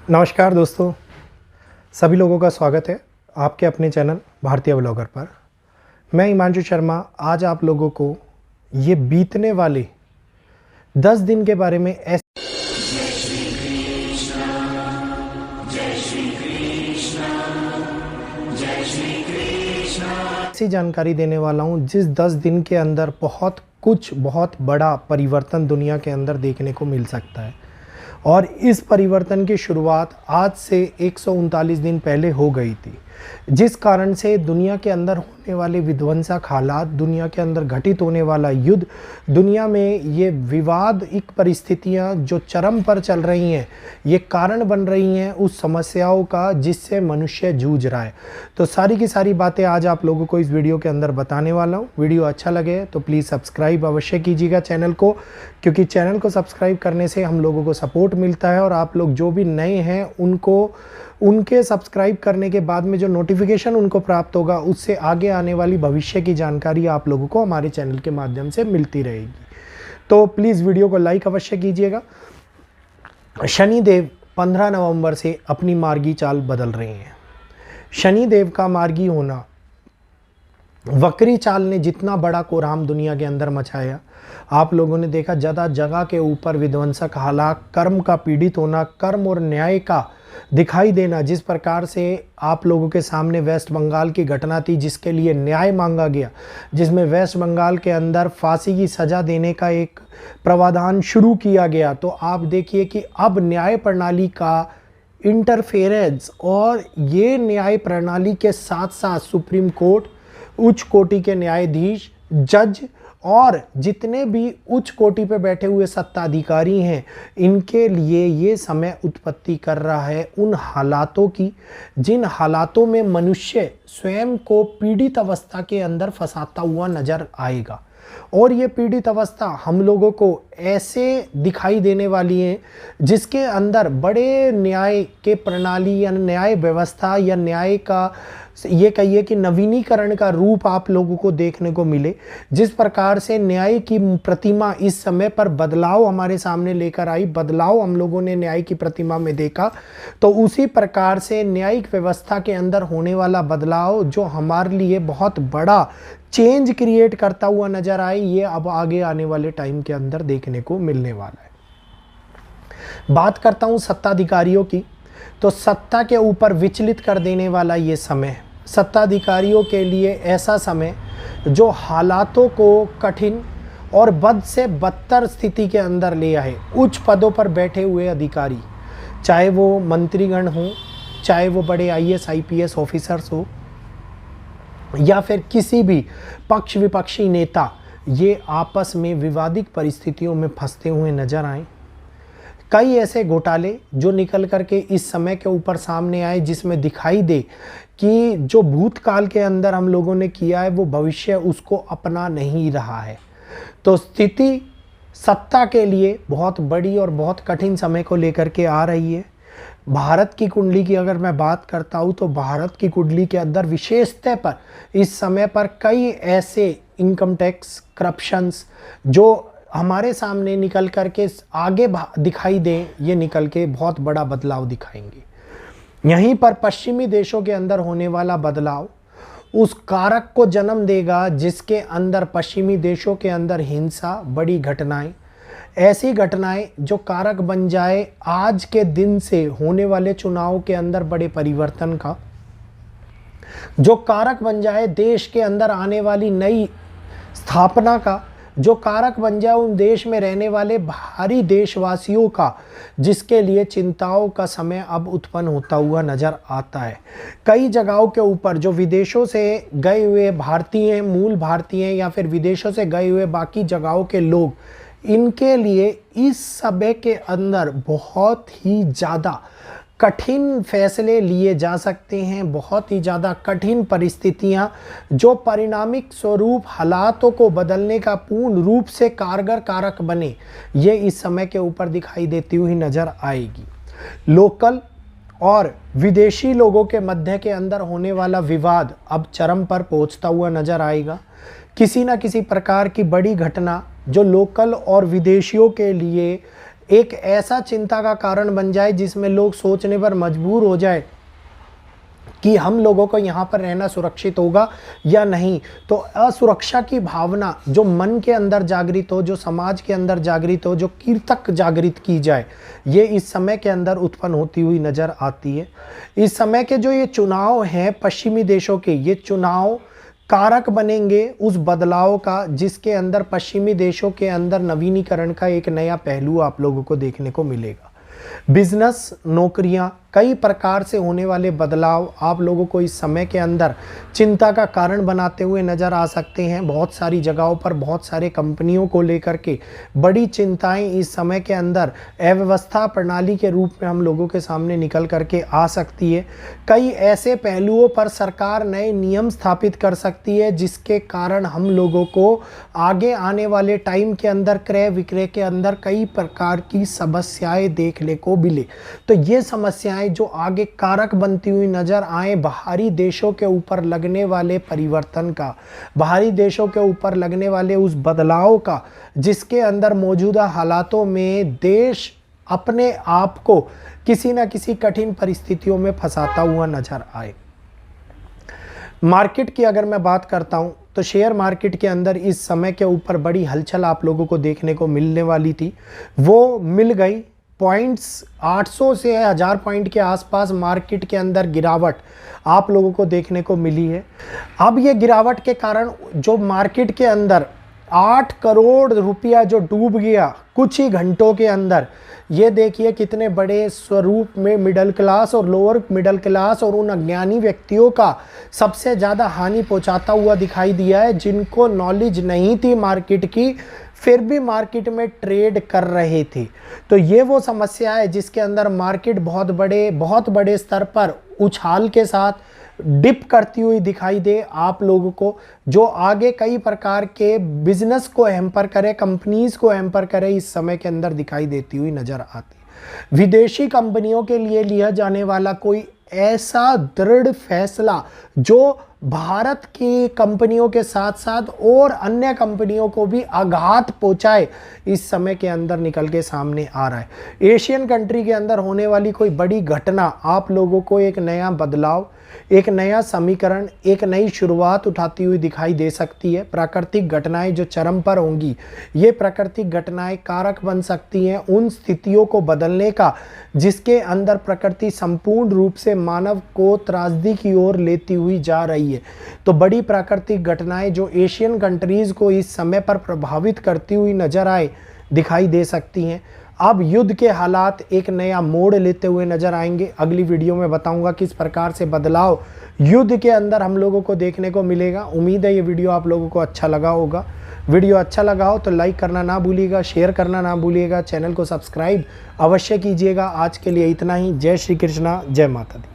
नमस्कार दोस्तों, सभी लोगों का स्वागत है आपके अपने चैनल भारतीय व्लॉगर पर। मैं हिमांशु शर्मा आज आप लोगों को ये बीतने वाले 10 दिन के बारे में ऐसी जानकारी देने वाला हूँ जिस 10 दिन के अंदर बहुत बड़ा परिवर्तन दुनिया के अंदर देखने को मिल सकता है। और इस परिवर्तन की शुरुआत आज से 139 दिन पहले हो गई थी, जिस कारण से दुनिया के अंदर होने वाले विध्वंसक हालात, दुनिया के अंदर घटित होने वाला युद्ध, दुनिया में ये विवादिक परिस्थितियां जो चरम पर चल रही हैं, ये कारण बन रही हैं उस समस्याओं का जिससे मनुष्य जूझ रहा है। तो सारी की सारी बातें आज आप लोगों को इस वीडियो के अंदर बताने वाला हूँ। वीडियो अच्छा लगे तो प्लीज़ सब्सक्राइब अवश्य कीजिएगा चैनल को, क्योंकि चैनल को सब्सक्राइब करने से हम लोगों को सपोर्ट मिलता है और आप लोग जो भी नए हैं उनके सब्सक्राइब करने के बाद में जो नोटिफिकेशन उनको प्राप्त होगा उससे आगे आने वाली भविष्य की जानकारी आप लोगों को हमारे चैनल के माध्यम से मिलती रहेगी। तो प्लीज़ वीडियो को लाइक अवश्य कीजिएगा। शनिदेव 15 नवंबर से अपनी मार्गी चाल बदल रहे हैं। शनिदेव का मार्गी होना, वक्री चाल ने जितना बड़ा कोहराम दुनिया के अंदर मचाया, आप लोगों ने देखा जगह जगह के ऊपर विध्वंसक हालात, कर्म का पीड़ित होना, कर्म और न्याय का दिखाई देना। जिस प्रकार से आप लोगों के सामने वेस्ट बंगाल की घटना थी जिसके लिए न्याय मांगा गया, जिसमें वेस्ट बंगाल के अंदर फांसी की सज़ा देने का एक प्रावधान शुरू किया गया। तो आप देखिए कि अब न्याय प्रणाली का इंटरफेरेंस और ये न्याय प्रणाली के साथ साथ सुप्रीम कोर्ट, उच्च कोटि के न्यायाधीश, जज और जितने भी उच्च कोटि पे बैठे हुए सत्ताधिकारी हैं, इनके लिए ये समय उत्पत्ति कर रहा है उन हालातों की जिन हालातों में मनुष्य स्वयं को पीड़ित अवस्था के अंदर फंसाता हुआ नजर आएगा। और ये पीड़ित अवस्था हम लोगों को ऐसे दिखाई देने वाली है जिसके अंदर बड़े न्याय के प्रणाली या न्याय व्यवस्था या न्याय का ये कहिए कि नवीनीकरण का रूप आप लोगों को देखने को मिले। जिस प्रकार से न्याय की प्रतिमा इस समय पर बदलाव हमारे सामने लेकर आई, बदलाव हम लोगों ने न्याय की प्रतिमा में देखा, तो उसी प्रकार से न्यायिक व्यवस्था के अंदर होने वाला बदलाव जो हमारे लिए बहुत बड़ा चेंज क्रिएट करता हुआ नजर आए, ये अब आगे आने वाले टाइम के अंदर देखने को मिलने वाला है। बात करता हूँ सत्ताधिकारियों की, तो सत्ता के ऊपर विचलित कर देने वाला ये समय, सत्ताधिकारियों के लिए ऐसा समय जो हालातों को कठिन और बद से बदतर स्थिति के अंदर ले आए। उच्च पदों पर बैठे हुए अधिकारी, चाहे वो मंत्रीगण हों, चाहे वो बड़े IAS IPS ऑफिसर्स हो, या फिर किसी भी पक्ष विपक्षी नेता, ये आपस में विवादित परिस्थितियों में फंसते हुए नजर आए। कई ऐसे घोटाले जो निकल करके इस समय के ऊपर सामने आए, जिसमें दिखाई दे कि जो भूतकाल के अंदर हम लोगों ने किया है वो भविष्य उसको अपना नहीं रहा है। तो स्थिति सत्ता के लिए बहुत बड़ी और बहुत कठिन समय को लेकर के आ रही है। भारत की कुंडली की अगर मैं बात करता हूँ तो भारत की कुंडली के अंदर विशेषतः पर इस समय पर कई ऐसे इनकम टैक्स करप्शंस जो हमारे सामने निकल कर के आगे दिखाई दें, ये निकल के बहुत बड़ा बदलाव दिखाएंगे। यहीं पर पश्चिमी देशों के अंदर होने वाला बदलाव उस कारक को जन्म देगा जिसके अंदर पश्चिमी देशों के अंदर हिंसा, बड़ी घटनाएं, ऐसी घटनाएं जो कारक बन जाए आज के दिन से होने वाले चुनाव के अंदर बड़े परिवर्तन का, जो कारक बन जाए देश के अंदर आने वाली नई स्थापना का, जो कारक बन जाए उन देश में रहने वाले भारी देशवासियों का, जिसके लिए चिंताओं का समय अब उत्पन्न होता हुआ नजर आता है। कई जगहों के ऊपर जो विदेशों से गए हुए भारतीय, मूल भारतीय या फिर विदेशों से गए हुए बाकी जगहों के लोग, इनके लिए इस समय के अंदर बहुत ही ज़्यादा कठिन फैसले लिए जा सकते हैं, बहुत ही ज़्यादा कठिन परिस्थितियां जो परिणामिक स्वरूप हालातों को बदलने का पूर्ण रूप से कारगर कारक बने, ये इस समय के ऊपर दिखाई देती हुई नज़र आएगी। लोकल और विदेशी लोगों के मध्य के अंदर होने वाला विवाद अब चरम पर पहुंचता हुआ नज़र आएगा। किसी न किसी प्रकार की बड़ी घटना जो लोकल और विदेशियों के लिए एक ऐसा चिंता का कारण बन जाए जिसमें लोग सोचने पर मजबूर हो जाए कि हम लोगों को यहाँ पर रहना सुरक्षित होगा या नहीं। तो असुरक्षा की भावना जो मन के अंदर जागृत हो, जो समाज के अंदर जागृत हो, जो कीर्तक जागृत की जाए, ये इस समय के अंदर उत्पन्न होती हुई नज़र आती है। इस समय के जो ये चुनाव हैं पश्चिमी देशों के, ये चुनाव कारक बनेंगे उस बदलाव का जिसके अंदर पश्चिमी देशों के अंदर नवीनीकरण का एक नया पहलू आप लोगों को देखने को मिलेगा। बिजनेस, नौकरियां, कई प्रकार से होने वाले बदलाव आप लोगों को इस समय के अंदर चिंता का कारण बनाते हुए नज़र आ सकते हैं। बहुत सारी जगहों पर बहुत सारे कंपनियों को लेकर के बड़ी चिंताएं इस समय के अंदर अव्यवस्था प्रणाली के रूप में हम लोगों के सामने निकल करके आ सकती है। कई ऐसे पहलुओं पर सरकार नए नियम स्थापित कर सकती है जिसके कारण हम लोगों को आगे आने वाले टाइम के अंदर क्रय विक्रय के अंदर कई प्रकार की समस्याएं देखने को मिले। तो ये समस्याएं जो आगे कारक बनती हुई नजर आए बाहरी देशों के ऊपर लगने वाले परिवर्तन का, बाहरी देशों के ऊपर लगने वाले उस बदलाव का, जिसके अंदर मौजूदा हालातों में देश अपने आप को किसी न किसी कठिन परिस्थितियों में फंसाता हुआ नजर आए। मार्केट की अगर मैं बात करता हूं तो शेयर मार्केट के अंदर इस समय के ऊपर बड़ी हलचल आप लोगों को देखने को मिलने वाली थी, वो मिल गई। पॉइंट्स 800 से 1000 पॉइंट के आसपास मार्केट के अंदर गिरावट आप लोगों को देखने को मिली है। अब ये गिरावट के कारण जो मार्केट के अंदर 8 करोड़ रुपया जो डूब गया कुछ ही घंटों के अंदर, ये देखिए कितने बड़े स्वरूप में मिडिल क्लास और लोअर मिडिल क्लास और उन अज्ञानी व्यक्तियों का सबसे ज़्यादा हानि पहुंचाता हुआ दिखाई दिया है, जिनको नॉलेज नहीं थी मार्केट की, फिर भी मार्केट में ट्रेड कर रहे थे। तो ये वो समस्या है जिसके अंदर मार्केट बहुत बड़े स्तर पर उछाल के साथ डिप करती हुई दिखाई दे आप लोगों को, जो आगे कई प्रकार के बिजनेस को हैम्पर करे, कंपनीज को हैम्पर करे, इस समय के अंदर दिखाई देती हुई नजर आती। विदेशी कंपनियों के लिए लिया जाने वाला कोई ऐसा दृढ़ फैसला जो भारत की कंपनियों के साथ साथ और अन्य कंपनियों को भी आघात पहुंचाए, इस समय के अंदर निकल के सामने आ रहा है। एशियन कंट्री के अंदर होने वाली कोई बड़ी घटना आप लोगों को एक नया बदलाव, एक नया समीकरण, एक नई शुरुआत उठाती हुई दिखाई दे सकती है। प्राकृतिक घटनाएं जो चरम पर होंगी, ये प्राकृतिक घटनाएं कारक बन सकती हैं उन स्थितियों को बदलने का जिसके अंदर प्रकृति संपूर्ण रूप से मानव को त्रासदी की ओर लेती हुई जा रही है। तो बड़ी प्राकृतिक घटनाएं जो एशियन कंट्रीज़ को इस समय पर प्रभावित करती हुई नजर आए दिखाई दे सकती हैं। अब युद्ध के हालात एक नया मोड़ लेते हुए नजर आएंगे। अगली वीडियो में बताऊंगा किस प्रकार से बदलाव युद्ध के अंदर हम लोगों को देखने को मिलेगा। उम्मीद है ये वीडियो आप लोगों को अच्छा लगा होगा। वीडियो अच्छा लगा हो तो लाइक करना ना भूलिएगा, शेयर करना ना भूलिएगा, चैनल को सब्सक्राइब अवश्य कीजिएगा। आज के लिए इतना ही। जय श्री कृष्णा, जय माता दी।